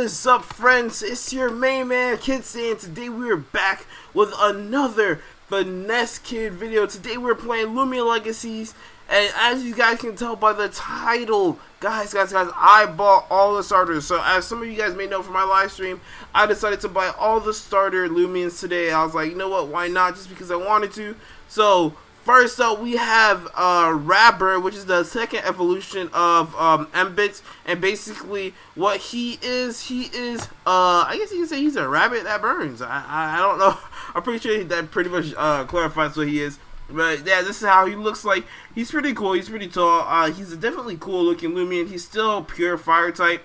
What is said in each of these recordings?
is up, friends? It's your main man KiddStan. Today we are back with another Finesse Kid video. Today we're playing Loomian Legacies, and as you guys can tell by the title, guys, I bought all the starters. So as some of you guys may know from my live stream, I decided to buy all the starter Loomians today. I was like, you know what, why not, just because I wanted to. So first up, we have Rabber, which is the second evolution of M-Bits, and basically what he is, I guess you can say he's a rabbit that burns. I don't know. I'm pretty sure that pretty much clarifies what he is. But yeah, this is how he looks like. He's pretty cool. He's pretty tall. He's a definitely cool looking Loomian. He's still pure fire type.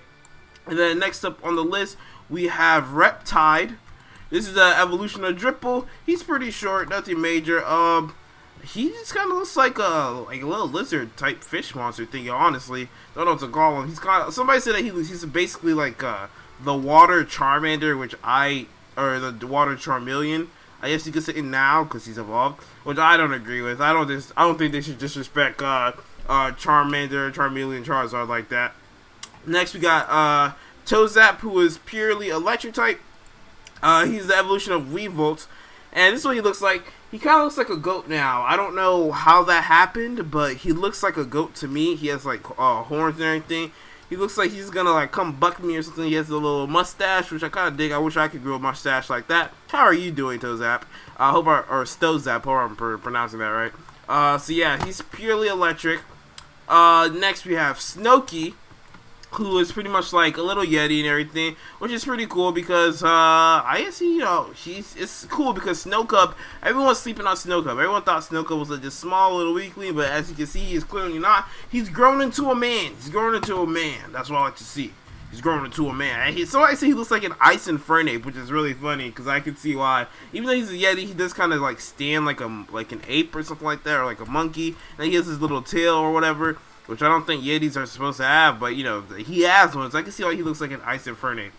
And then next up on the list, we have Reptide. This is the evolution of Dripple. He's pretty short, nothing major. He just kind of looks like a little lizard type fish monster thing. Honestly, don't know what to call him. He's kind of, somebody said that he's basically like the water Charmander, or the water Charmeleon. I guess you could say now because he's evolved, which I don't agree with. I don't think they should disrespect Charmander, Charmeleon, Charizard like that. Next we got Tozap, who is purely electric type. He's the evolution of Weavolt, and this is what he looks like. He kind of looks like a goat now. I don't know how that happened, but he looks like a goat to me. He has like horns and everything. He looks like he's gonna like come buck me or something. He has a little mustache, which I kind of dig. I wish I could grow a mustache like that. How are you doing, Tozap? I hope or Stozap, hope I'm pronouncing that right. So yeah, he's purely electric. Next we have Snowky, who is pretty much like a little Yeti and everything, which is pretty cool because I guess it's cool because Snowcub, everyone's sleeping on Snowcub. Everyone thought Snowcub was like this small little weakling, but as you can see, he's clearly not. He's grown into a man. He's grown into a man. That's what I like to see. He's grown into a man. Somebody say he looks like an Ice Infernape, which is really funny because I can see why. Even though he's a Yeti, he does kind of like stand like an ape or something like that, or like a monkey. And he has his little tail or whatever, which I don't think Yetis are supposed to have, but you know, he has one, so I can see why he looks like an Ice Infernape.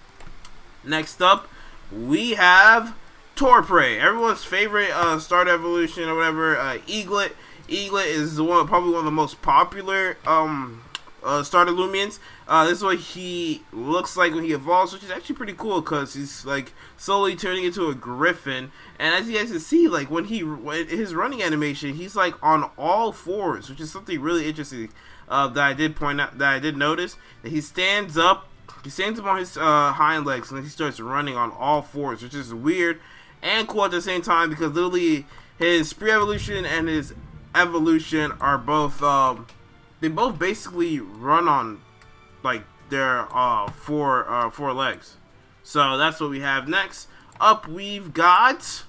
Next up, we have Torpray, everyone's favorite starter evolution or whatever. Eaglet. Eaglet is probably one of the most popular starter Loomians. This is what he looks like when he evolves, which is actually pretty cool because he's like slowly turning into a griffin. And as you guys can see, like when his running animation, he's like on all fours, which is something really interesting that I did point out, that I did notice. That he stands up on his hind legs and then he starts running on all fours, which is weird and cool at the same time because literally his pre-evolution and his evolution are both they both basically run on like their four legs. So that's what we have. Next up, we've got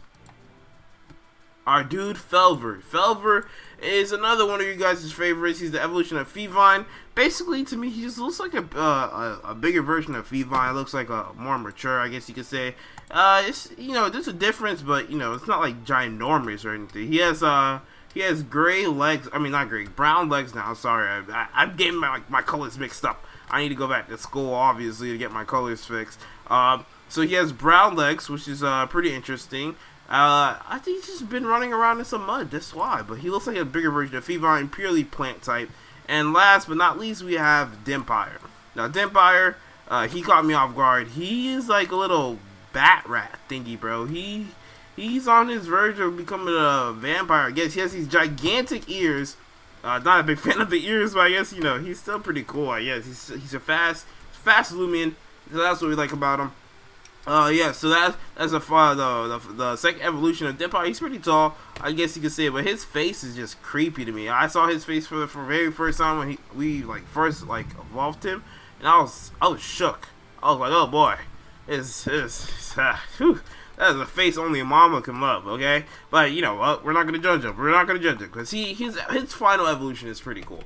our dude Felver. Felver is another one of you guys' favorites. He's the evolution of Feevine. Basically, to me, he just looks like a bigger version of Feevine. Looks like a more mature, I guess you could say. It's, you know, there's a difference, but you know, it's not like ginormous or anything. He has gray legs. I mean, not gray, brown legs now. Sorry, I'm getting my colors mixed up. I need to go back to school, obviously, to get my colors fixed. So he has brown legs, which is pretty interesting. I think he's just been running around in some mud, that's why. But he looks like a bigger version of Feevine, purely plant type. And last but not least, we have Dimpire. Now, Dimpire, he caught me off guard. He is like a little bat rat thingy, bro. He's on his verge of becoming a vampire. I guess he has these gigantic ears. Not a big fan of the ears, but I guess, you know, he's still pretty cool. I guess he's a fast Loomian. So that's what we like about him. Yeah, so that's the second evolution of Dimpire. He's pretty tall, I guess you could say, but his face is just creepy to me. I saw his face for the very first time when we first evolved him, and I was shook. I was like, oh boy, that is a face only a mama can love, okay? But you know, we're not gonna judge him. We're not gonna judge him because his final evolution is pretty cool.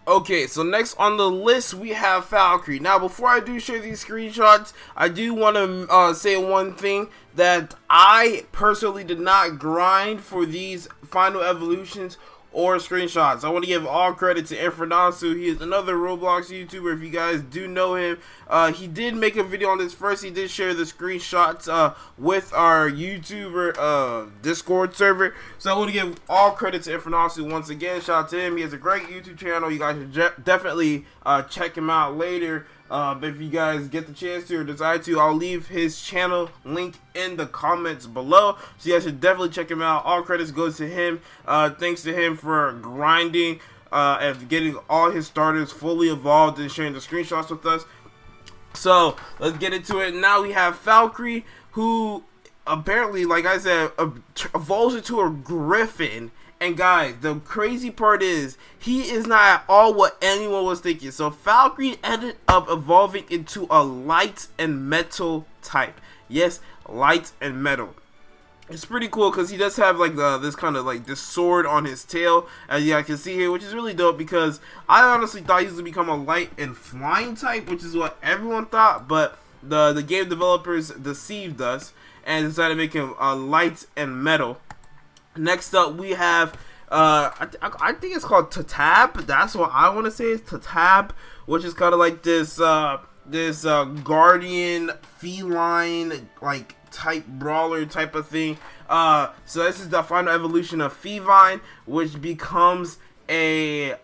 Okay, so next on the list we have FAL Cree. Now, before I do share these screenshots, I do want to say one thing, that I personally did not grind for these final evolutions or screenshots. I want to give all credit to Infernasu. He is another Roblox YouTuber. If you guys do know him, he did make a video on this first. He did share the screenshots with our YouTuber Discord server. So I want to give all credit to Infernasu once again. Shout out to him. He has a great YouTube channel. You guys should definitely check him out later. If you guys get the chance to or decide to, I'll leave his channel link in the comments below, so you guys should definitely check him out. All credits goes to him. Thanks to him for grinding and getting all his starters fully evolved and sharing the screenshots with us. So let's get into it. Now we have FAL Cree, who apparently, like I said, evolves into a griffin. And guys, the crazy part is, he is not at all what anyone was thinking. So FAL Cree ended up evolving into a light and metal type. Yes, light and metal. It's pretty cool because he does have like this kind of like this sword on his tail, as you guys can see here, which is really dope, because I honestly thought he was going to become a light and flying type, which is what everyone thought, but the game developers deceived us and decided to make him light and metal. Next up, we have, I think it's called Tatab. That's what I want to say is Tatab, which is kind of like this, guardian, feline, like, type brawler type of thing. So this is the final evolution of Feline, which becomes a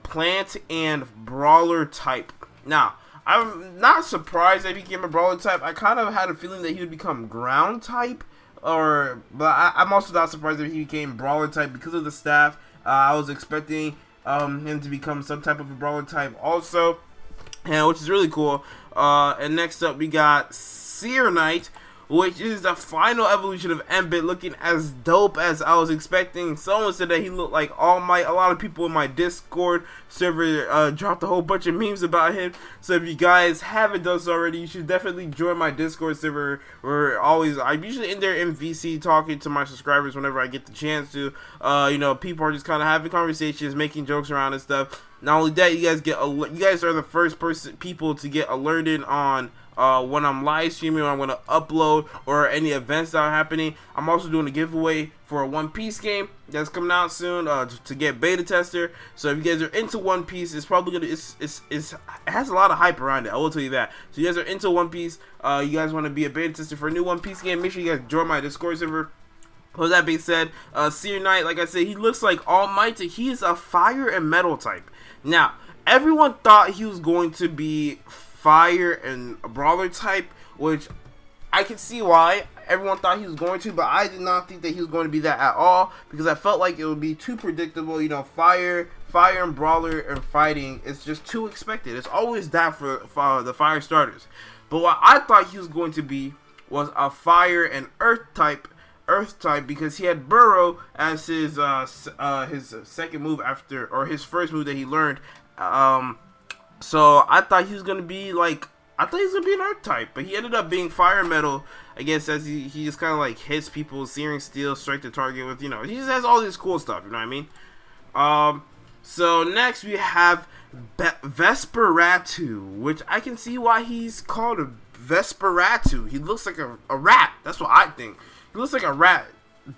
plant and brawler type. Now, I'm not surprised that he became a brawler type. I kind of had a feeling that he would become ground type. But I'm also not surprised that he became brawler type because of the staff. I was expecting him to become some type of a brawler type also, and which is really cool. And next up we got SEER Knight, which is the final evolution of Mbit, looking as dope as I was expecting. Someone said that he looked like All Might. A lot of people in my Discord server dropped a whole bunch of memes about him. So if you guys haven't done so already, you should definitely join my Discord server. I'm usually in there in VC talking to my subscribers whenever I get the chance to. You know, people are just kind of having conversations, making jokes around and stuff. Not only that, you guys are the first people to get alerted on when I'm live streaming, or I'm going to upload, or any events that are happening. I'm also doing a giveaway for a One Piece game that's coming out soon to get beta tester. So if you guys are into One Piece, it's probably gonna it has a lot of hype around it, I will tell you that. So you guys are into One Piece, you guys want to be a beta tester for a new One Piece game, make sure you guys join my Discord server. With that being said, SEER Knight, like I said, he looks like All Might. He is a fire and metal type. Now, everyone thought he was going to be fire and a brawler type, which I can see why everyone thought he was going to, but I did not think that he was going to be that at all, because I felt like it would be too predictable. You know, fire and brawler and fighting, it's just too expected. It's always that for the fire starters. But what I thought he was going to be was a fire and earth type, because he had Burrow as his second move after, or his first move that he learned. So I thought he was gonna be like, an earth type, but he ended up being fire metal, I guess, as he just kind of like hits people, searing steel, strike the target with, you know, he just has all this cool stuff, you know what I mean? So next we have Vesper, which I can see why he's called a Vesper. He looks like a rat. That's what I think. He looks like a rat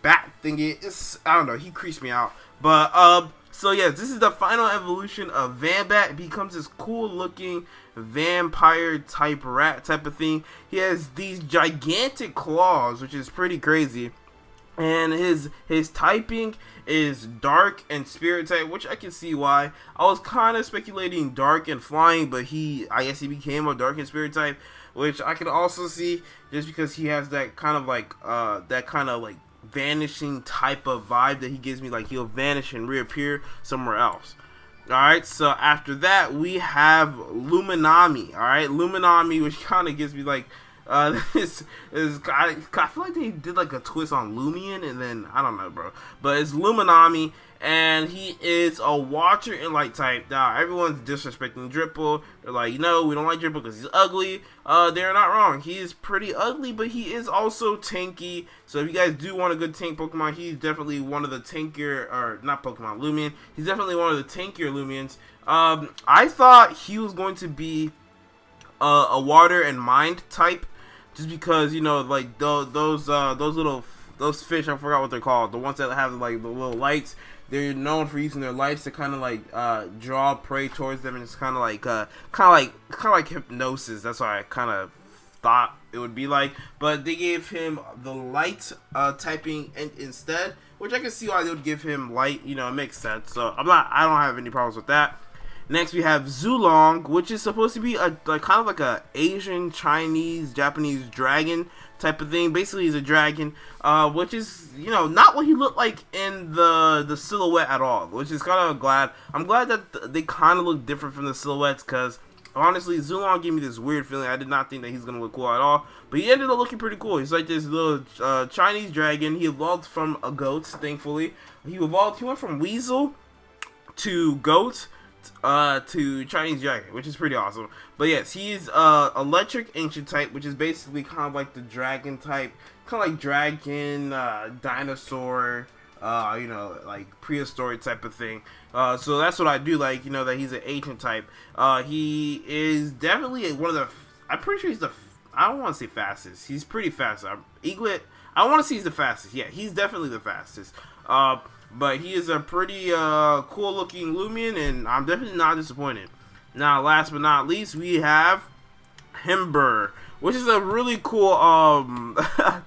bat thingy. I don't know, he creeps me out. But so yeah, this is the final evolution of Vambat. It becomes this cool looking vampire type rat type of thing. He has these gigantic claws, which is pretty crazy. And his typing is dark and spirit type, which I can see why. I was kind of speculating dark and flying, but I guess he became a dark and spirit type, which I can also see just because he has that kind of like vanishing type of vibe that he gives me, like he'll vanish and reappear somewhere else. Alright, so after that we have Loominatee. Alright, Loominatee, which kind of gives me like I feel like they did like a twist on Loomian, and then I don't know, bro, but it's Loominatee, and he is a water and light type. Now everyone's disrespecting Dripple. They're like, you know, we don't like Dripple because he's ugly. They're not wrong. He is pretty ugly, but he is also tanky. So if you guys do want a good tank Pokemon, he's definitely one of the tankier, or not Pokemon, Loomian. He's definitely one of the tankier Loomians. I thought he was going to be a water and mind type, just because, you know, like those fish, I forgot what they're called, the ones that have like the little lights. They're known for using their lights to kind of like draw prey towards them, and it's kind of like hypnosis. That's what I kind of thought it would be like. But they gave him the light typing instead, which I can see why they would give him light. You know, it makes sense. So I don't have any problems with that. Next we have Zhulong, which is supposed to be a kind of like a Asian, Chinese, Japanese dragon type of thing. Basically, he's a dragon, which is, you know, not what he looked like in the silhouette at all. Which is kind of glad. I'm glad that they kind of look different from the silhouettes, because honestly, Zhulong gave me this weird feeling. I did not think that he's gonna look cool at all, but he ended up looking pretty cool. He's like this little Chinese dragon. He evolved from a goat, thankfully. He went from weasel to goat to Chinese dragon, which is pretty awesome. But yes, he's electric ancient type, which is basically kind of like the dragon type, kind of like dragon, dinosaur, you know, like prehistoric type of thing. So that's what I do like, you know, that he's an ancient type. He is definitely one of the, I'm pretty sure he's the, I don't want to say fastest. He's pretty fast. Eaglet, I want to say he's the fastest. Yeah, he's definitely the fastest. But he is a pretty cool looking Loomian, and I'm definitely not disappointed. Now, last but not least, we have Himber, which is a really cool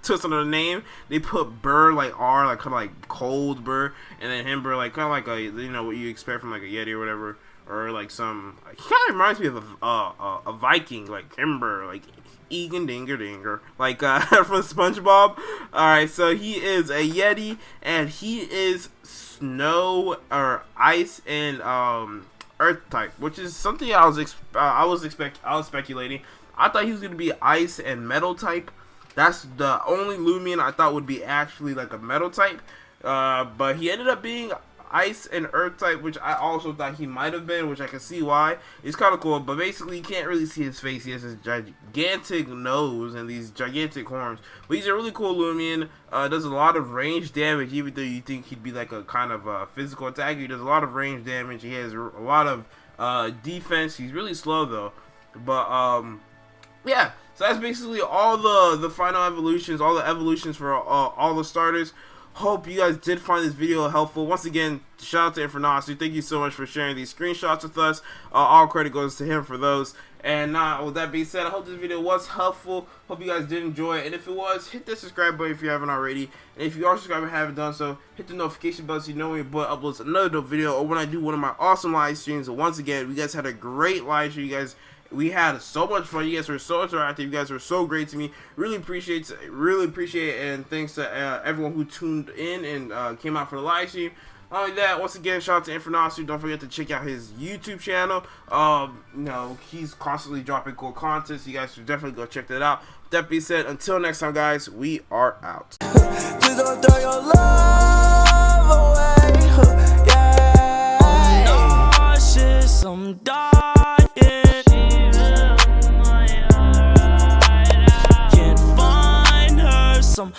twist on the name. They put Burr like R, like kind of like cold Burr, and then Himber like kind of like a, you know, what you expect from like a Yeti or whatever, or like some. He kind of reminds me of a Viking, like Himber, like Egan Dinger Dinger, like from SpongeBob. Alright, so he is a Yeti, and he is snow or ice and earth type, which is something I was speculating. I thought he was gonna be ice and metal type. That's the only Loomian I thought would be actually like a metal type, but he ended up being ice and earth type, which I also thought he might have been, which I can see why. It's kind of cool, but basically you can't really see his face. He has this gigantic nose and these gigantic horns, but he's a really cool Loomian. Does a lot of range damage, even though you think he'd be like a kind of physical attacker. He does a lot of range damage. He has a lot of defense. He's really slow though, but yeah, so that's basically all the final evolutions, all the evolutions for all the starters. Hope you guys did find this video helpful. Once again, shout out to Infernosity. Thank you so much for sharing these screenshots with us. All credit goes to him for those. And with that being said, I hope this video was helpful. Hope you guys did enjoy it. And if it was, hit that subscribe button if you haven't already. And if you are subscribed and haven't done so, hit the notification button so you know when your boy uploads another dope video or when I do one of my awesome live streams. And once again, we guys had a great live stream. You guys, we had so much fun. You guys were so interactive. You guys were so great to me. Really appreciate it. And thanks to everyone who tuned in and came out for the live stream. Not only that, once again, shout out to Infernosity. Don't forget to check out his YouTube channel. You know, he's constantly dropping cool content, so you guys should definitely go check that out. With that being said, until next time, guys, we are out. Please don't throw your love away. Yeah. I'm nauseous, I'm dying. Can't find her someone.